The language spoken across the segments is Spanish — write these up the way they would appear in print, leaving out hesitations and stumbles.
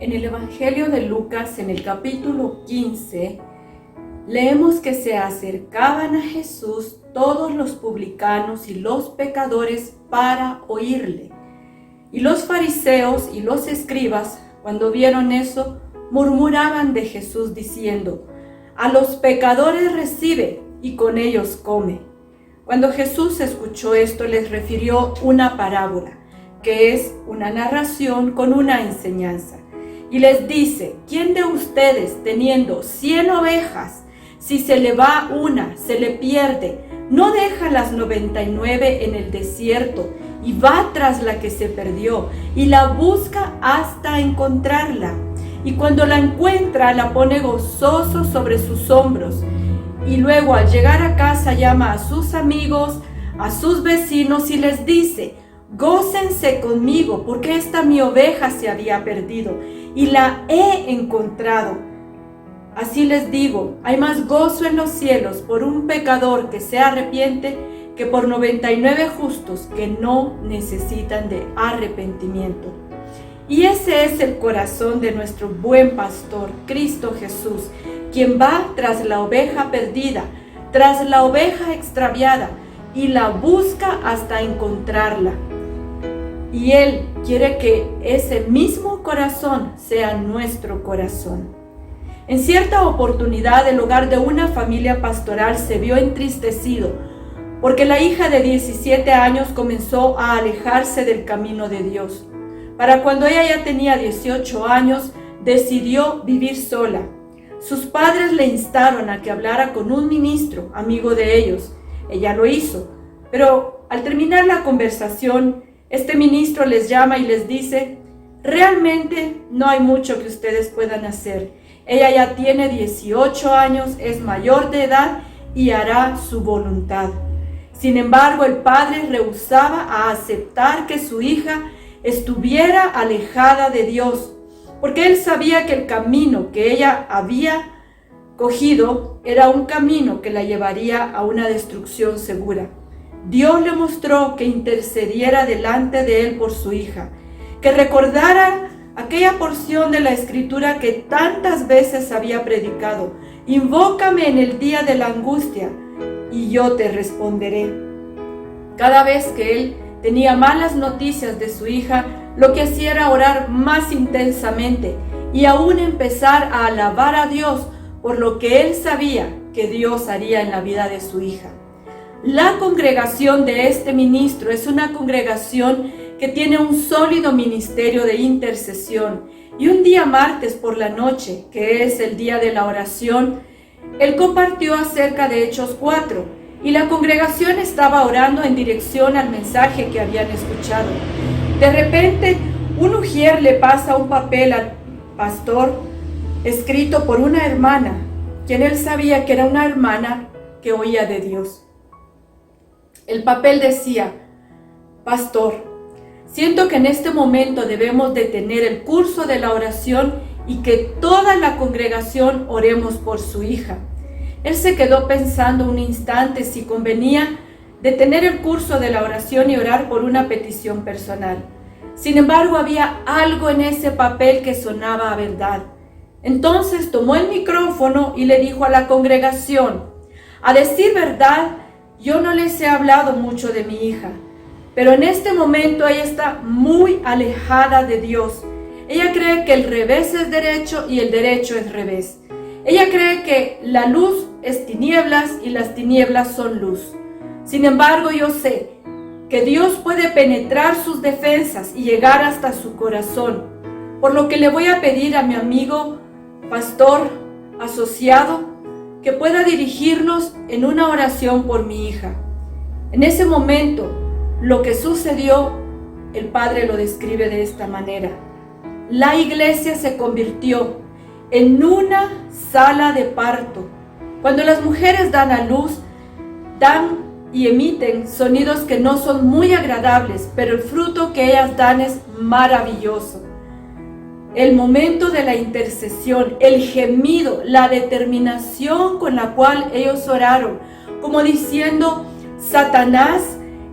En el Evangelio de Lucas, en el capítulo 15, leemos que se acercaban a Jesús todos los publicanos y los pecadores para oírle. Y los fariseos y los escribas, cuando vieron eso, murmuraban de Jesús diciendo: a los pecadores recibe y con ellos come. Cuando Jesús escuchó esto, les refirió una parábola, que es una narración con una enseñanza. Y les dice: ¿quién de ustedes, teniendo 100 ovejas, si se le va una, se le pierde, no deja las 99 en el desierto y va tras la que se perdió y la busca hasta encontrarla? Y cuando la encuentra, la pone gozoso sobre sus hombros. Y luego, al llegar a casa, llama a sus amigos, a sus vecinos y les dice: gócense conmigo, porque esta mi oveja se había perdido y la he encontrado. Así les digo, hay más gozo en los cielos por un pecador que se arrepiente que por 99 justos que no necesitan de arrepentimiento. Y ese es el corazón de nuestro buen pastor, Cristo Jesús, quien va tras la oveja perdida, tras la oveja extraviada, y la busca hasta encontrarla. Y Él quiere que ese mismo corazón sea nuestro corazón. En cierta oportunidad, el hogar de una familia pastoral se vio entristecido porque la hija de 17 años comenzó a alejarse del camino de Dios. Para cuando ella ya tenía 18 años, decidió vivir sola. Sus padres le instaron a que hablara con un ministro, amigo de ellos. Ella lo hizo, pero al terminar la conversación, este ministro les llama y les dice: realmente no hay mucho que ustedes puedan hacer. Ella ya tiene 18 años, es mayor de edad y hará su voluntad. Sin embargo, el padre rehusaba a aceptar que su hija estuviera alejada de Dios, porque él sabía que el camino que ella había cogido era un camino que la llevaría a una destrucción segura. Dios le mostró que intercediera delante de él por su hija, que recordara aquella porción de la Escritura que tantas veces había predicado: invócame en el día de la angustia y yo te responderé. Cada vez que él tenía malas noticias de su hija, lo que hacía era orar más intensamente y aún empezar a alabar a Dios por lo que él sabía que Dios haría en la vida de su hija. La congregación de este ministro es una congregación que tiene un sólido ministerio de intercesión. Y un día martes por la noche, que es el día de la oración, él compartió acerca de Hechos 4 y la congregación estaba orando en dirección al mensaje que habían escuchado. De repente, un ujier le pasa un papel al pastor escrito por una hermana, quien él sabía que era una hermana que oía de Dios. El papel decía: pastor, siento que en este momento debemos detener el curso de la oración y que toda la congregación oremos por su hija. Él se quedó pensando un instante si convenía detener el curso de la oración y orar por una petición personal. Sin embargo, había algo en ese papel que sonaba a verdad. Entonces tomó el micrófono y le dijo a la congregación: a decir verdad, yo no les he hablado mucho de mi hija, pero en este momento ella está muy alejada de Dios. Ella cree que el revés es derecho y el derecho es revés. Ella cree que la luz es tinieblas y las tinieblas son luz. Sin embargo, yo sé que Dios puede penetrar sus defensas y llegar hasta su corazón, por lo que le voy a pedir a mi amigo pastor asociado que pueda dirigirnos en una oración por mi hija. En ese momento, lo que sucedió, el padre lo describe de esta manera: la iglesia se convirtió en una sala de parto. Cuando las mujeres dan a luz, dan y emiten sonidos que no son muy agradables, pero el fruto que ellas dan es maravilloso. El momento de la intercesión, el gemido, la determinación con la cual ellos oraron, como diciendo: Satanás,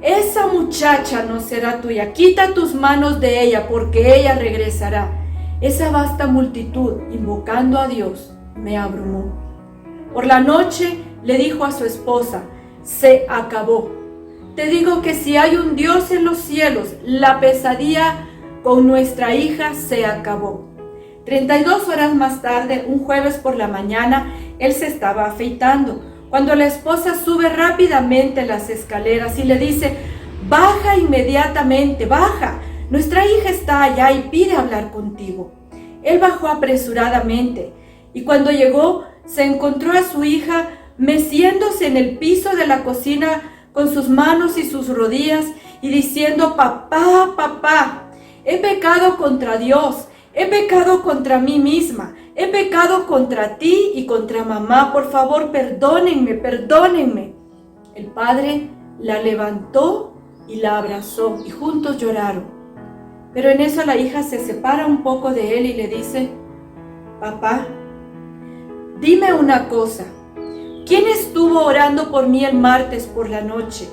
esa muchacha no será tuya, quita tus manos de ella porque ella regresará. Esa vasta multitud, invocando a Dios, me abrumó. Por la noche le dijo a su esposa: se acabó. Te digo que si hay un Dios en los cielos, la pesadilla con nuestra hija se acabó. 32 horas más tarde, un jueves por la mañana, él se estaba afeitando, cuando la esposa sube rápidamente las escaleras y le dice: baja inmediatamente, baja. Nuestra hija está allá y pide hablar contigo. Él bajó apresuradamente y cuando llegó se encontró a su hija meciéndose en el piso de la cocina con sus manos y sus rodillas y diciendo: papá, papá, he pecado contra Dios, he pecado contra mí misma, he pecado contra ti y contra mamá, por favor perdónenme, perdónenme. El padre la levantó y la abrazó y juntos lloraron. Pero en eso la hija se separa un poco de él y le dice: papá, dime una cosa, ¿quién estuvo orando por mí el martes por la noche?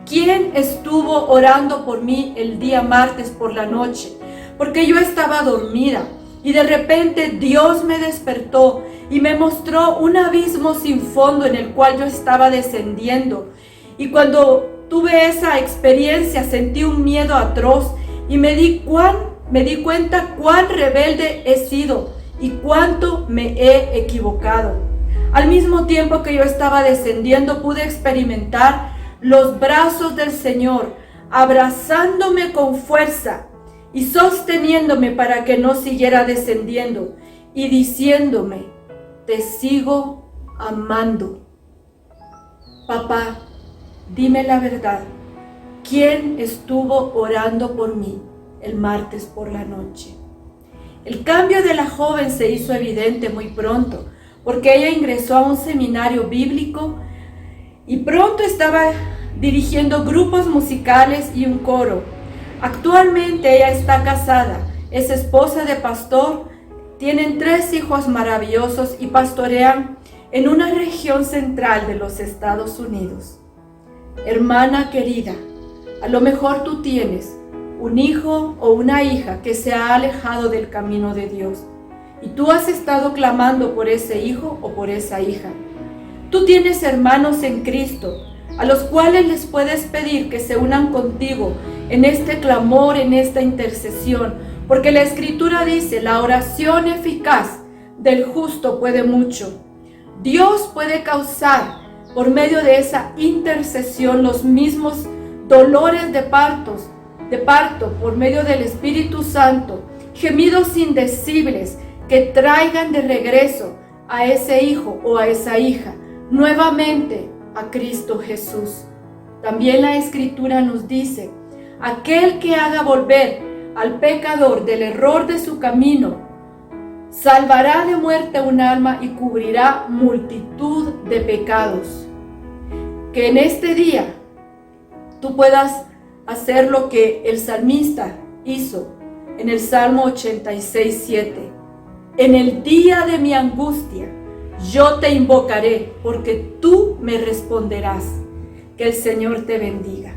¿Quién estuvo orando por mí el día martes por la noche? Porque yo estaba dormida y de repente Dios me despertó y me mostró un abismo sin fondo en el cual yo estaba descendiendo. Y cuando tuve esa experiencia sentí un miedo atroz y me di cuenta cuán rebelde he sido y cuánto me he equivocado. Al mismo tiempo que yo estaba descendiendo, pude experimentar los brazos del Señor abrazándome con fuerza y sosteniéndome para que no siguiera descendiendo y diciéndome: te sigo amando. Papá, dime la verdad. ¿Quién estuvo orando por mí el martes por la noche? El cambio de la joven se hizo evidente muy pronto, porque ella ingresó a un seminario bíblico y pronto estaba dirigiendo grupos musicales y un coro. Actualmente ella está casada, es esposa de pastor, tienen 3 hijos maravillosos y pastorean en una región central de los Estados Unidos. Hermana querida, a lo mejor tú tienes un hijo o una hija que se ha alejado del camino de Dios y tú has estado clamando por ese hijo o por esa hija. Tú tienes hermanos en Cristo a los cuales les puedes pedir que se unan contigo en este clamor, en esta intercesión, porque la Escritura dice: la oración eficaz del justo puede mucho. Dios puede causar por medio de esa intercesión los mismos dolores de parto por medio del Espíritu Santo, gemidos indecibles que traigan de regreso a ese hijo o a esa hija nuevamente a Cristo Jesús. También la Escritura nos dice: aquel que haga volver al pecador del error de su camino, salvará de muerte un alma y cubrirá multitud de pecados. Que en este día tú puedas hacer lo que el salmista hizo en el Salmo 86:7. En el día de mi angustia, yo te invocaré, porque tú me responderás. Que el Señor te bendiga.